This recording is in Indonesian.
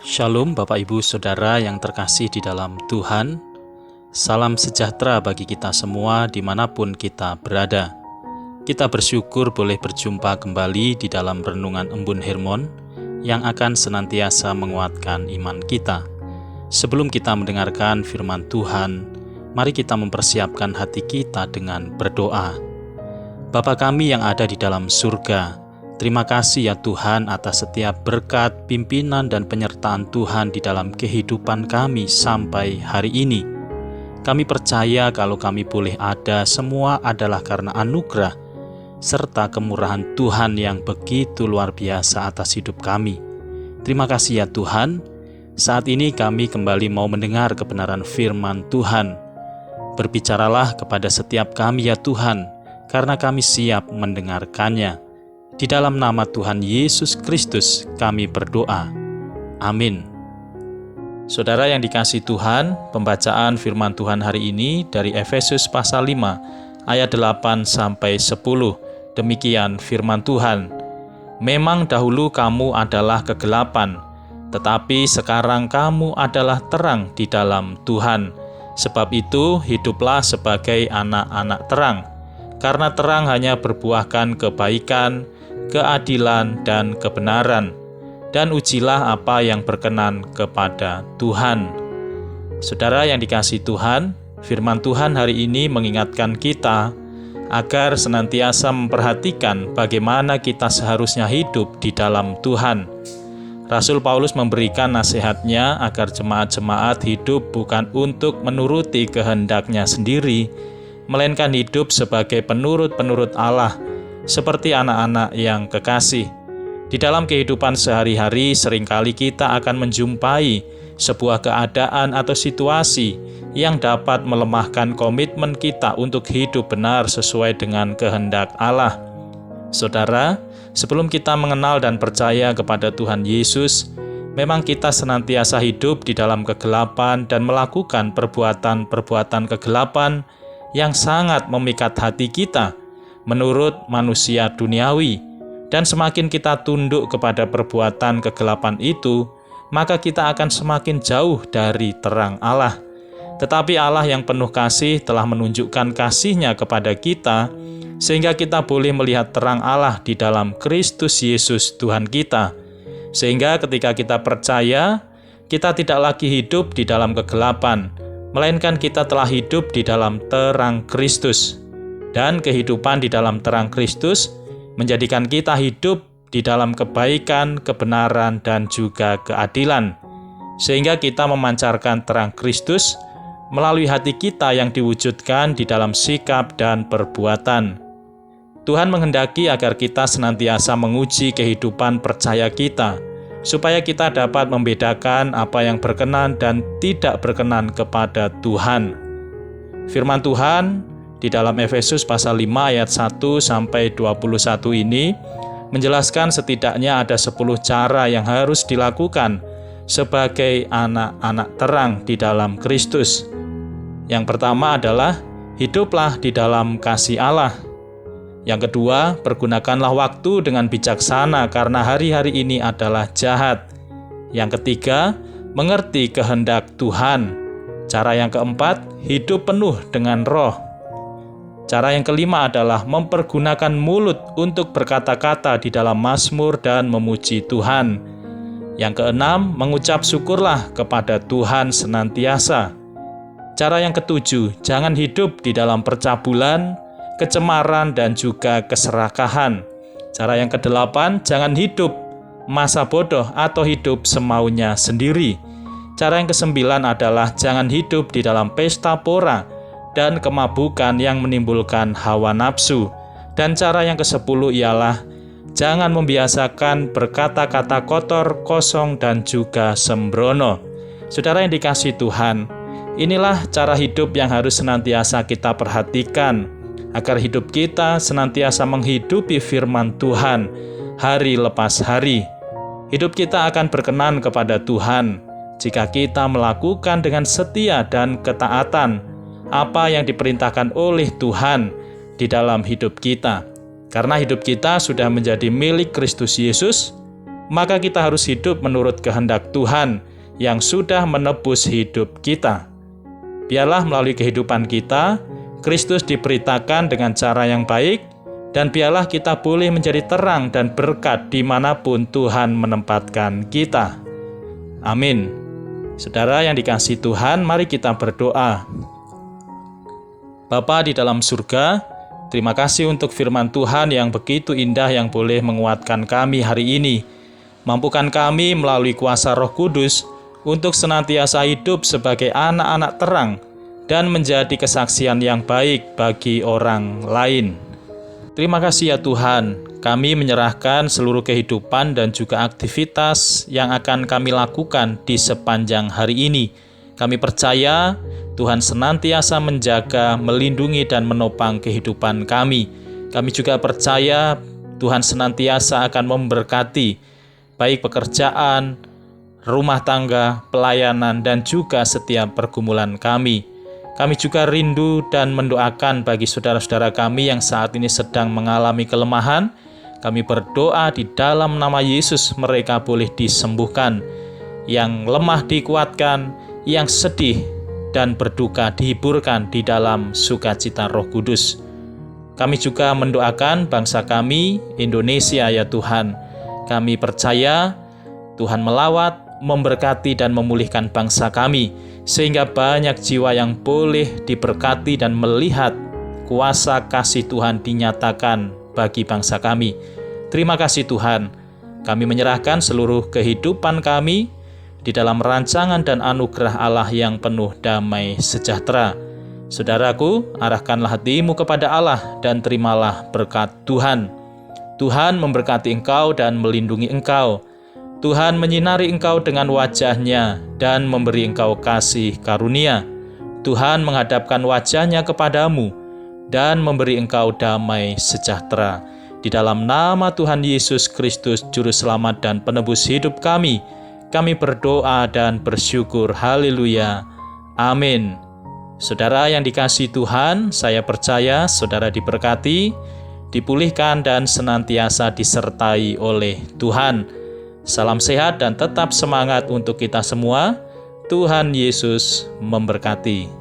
Shalom Bapak Ibu Saudara yang terkasih di dalam Tuhan. Salam sejahtera bagi kita semua dimanapun kita berada. Kita bersyukur boleh berjumpa kembali di dalam Renungan Embun Hermon yang akan senantiasa menguatkan iman kita. Sebelum kita mendengarkan firman Tuhan, mari kita mempersiapkan hati kita dengan berdoa. Bapa kami yang ada di dalam surga, terima kasih ya Tuhan atas setiap berkat, pimpinan, dan penyertaan Tuhan di dalam kehidupan kami sampai hari ini. Kami percaya kalau kami boleh ada, semua adalah karena anugerah serta kemurahan Tuhan yang begitu luar biasa atas hidup kami. Terima kasih ya Tuhan. Saat ini kami kembali mau mendengar kebenaran firman Tuhan. Berbicaralah kepada setiap kami ya Tuhan, karena kami siap mendengarkannya. Di dalam nama Tuhan Yesus Kristus kami berdoa. Amin. Saudara yang dikasihi Tuhan, pembacaan firman Tuhan hari ini dari Efesus pasal 5 ayat 8 sampai 10. Demikian firman Tuhan. Memang dahulu kamu adalah kegelapan, tetapi sekarang kamu adalah terang di dalam Tuhan. Sebab itu hiduplah sebagai anak-anak terang, karena terang hanya berbuahkan kebaikan, keadilan, dan kebenaran, dan ujilah apa yang berkenan kepada Tuhan. Saudara yang dikasihi Tuhan, firman Tuhan hari ini mengingatkan kita agar senantiasa memperhatikan bagaimana kita seharusnya hidup di dalam Tuhan. Rasul Paulus memberikan nasihatnya agar jemaat-jemaat hidup bukan untuk menuruti kehendaknya sendiri, melainkan hidup sebagai penurut-penurut Allah, seperti anak-anak yang kekasih. Di dalam kehidupan sehari-hari seringkali kita akan menjumpai sebuah keadaan atau situasi yang dapat melemahkan komitmen kita untuk hidup benar sesuai dengan kehendak Allah. Saudara, sebelum kita mengenal dan percaya kepada Tuhan Yesus, memang kita senantiasa hidup di dalam kegelapan dan melakukan perbuatan-perbuatan kegelapan yang sangat memikat hati kita menurut manusia duniawi, dan semakin kita tunduk kepada perbuatan kegelapan itu, maka kita akan semakin jauh dari terang Allah. Tetapi Allah yang penuh kasih telah menunjukkan kasih-Nya kepada kita, sehingga kita boleh melihat terang Allah di dalam Kristus Yesus Tuhan kita. Sehingga ketika kita percaya, kita tidak lagi hidup di dalam kegelapan, melainkan kita telah hidup di dalam terang Kristus. Dan kehidupan di dalam terang Kristus menjadikan kita hidup di dalam kebaikan, kebenaran, dan juga keadilan. Sehingga kita memancarkan terang Kristus melalui hati kita yang diwujudkan di dalam sikap dan perbuatan. Tuhan menghendaki agar kita senantiasa menguji kehidupan percaya kita, supaya kita dapat membedakan apa yang berkenan dan tidak berkenan kepada Tuhan. Firman Tuhan di dalam Efesus pasal 5 ayat 1 sampai 21 ini menjelaskan setidaknya ada 10 cara yang harus dilakukan sebagai anak-anak terang di dalam Kristus. Yang pertama adalah hiduplah di dalam kasih Allah. Yang kedua, pergunakanlah waktu dengan bijaksana karena hari-hari ini adalah jahat. Yang ketiga, mengerti kehendak Tuhan. Cara yang keempat, hidup penuh dengan Roh. Cara yang kelima adalah mempergunakan mulut untuk berkata-kata di dalam mazmur dan memuji Tuhan. Yang keenam, mengucap syukurlah kepada Tuhan senantiasa. Cara yang ketujuh, jangan hidup di dalam percabulan, kecemaran, dan juga keserakahan. Cara yang kedelapan, jangan hidup masa bodoh atau hidup semaunya sendiri. Cara yang kesembilan adalah jangan hidup di dalam pesta pora dan kemabukan yang menimbulkan hawa nafsu. Dan cara yang ke-10 ialah jangan membiasakan berkata-kata kotor, kosong, dan juga sembrono. Saudara yang dikasihi Tuhan, inilah cara hidup yang harus senantiasa kita perhatikan, agar hidup kita senantiasa menghidupi firman Tuhan hari lepas hari. Hidup kita akan berkenan kepada Tuhan jika kita melakukan dengan setia dan ketaatan apa yang diperintahkan oleh Tuhan di dalam hidup kita. Karena hidup kita sudah menjadi milik Kristus Yesus, maka kita harus hidup menurut kehendak Tuhan yang sudah menebus hidup kita. Biarlah melalui kehidupan kita, Kristus diberitakan dengan cara yang baik, dan biarlah kita boleh menjadi terang dan berkat dimanapun Tuhan menempatkan kita. Amin. Saudara yang dikasihi Tuhan, mari kita berdoa. Bapa di dalam surga, terima kasih untuk firman Tuhan yang begitu indah yang boleh menguatkan kami hari ini. Mampukan kami melalui kuasa Roh Kudus untuk senantiasa hidup sebagai anak-anak terang dan menjadi kesaksian yang baik bagi orang lain. Terima kasih ya Tuhan, kami menyerahkan seluruh kehidupan dan juga aktivitas yang akan kami lakukan di sepanjang hari ini. Kami percaya Tuhan senantiasa menjaga, melindungi, dan menopang kehidupan kami. Kami juga percaya Tuhan senantiasa akan memberkati baik pekerjaan, rumah tangga, pelayanan, dan juga setiap pergumulan kami. Kami juga rindu dan mendoakan bagi saudara-saudara kami yang saat ini sedang mengalami kelemahan. Kami berdoa di dalam nama Yesus mereka boleh disembuhkan. Yang lemah dikuatkan, yang sedih dan berduka dihiburkan di dalam sukacita Roh Kudus. Kami juga mendoakan bangsa kami, Indonesia ya Tuhan. Kami percaya Tuhan melawat, memberkati dan memulihkan bangsa kami, sehingga banyak jiwa yang boleh diberkati dan melihat kuasa kasih Tuhan dinyatakan bagi bangsa kami. Terima kasih Tuhan, kami menyerahkan seluruh kehidupan kami di dalam rancangan dan anugerah Allah yang penuh damai sejahtera. Saudaraku, arahkanlah hatimu kepada Allah dan terimalah berkat Tuhan. Tuhan memberkati engkau dan melindungi engkau. Tuhan menyinari engkau dengan wajah-Nya dan memberi engkau kasih karunia. Tuhan menghadapkan wajah-Nya kepadamu dan memberi engkau damai sejahtera. Di dalam nama Tuhan Yesus Kristus, Juru Selamat dan Penebus hidup kami berdoa dan bersyukur. Haleluya. Amin. Saudara yang dikasihi Tuhan, saya percaya saudara diberkati, dipulihkan dan senantiasa disertai oleh Tuhan. Salam sehat dan tetap semangat untuk kita semua. Tuhan Yesus memberkati.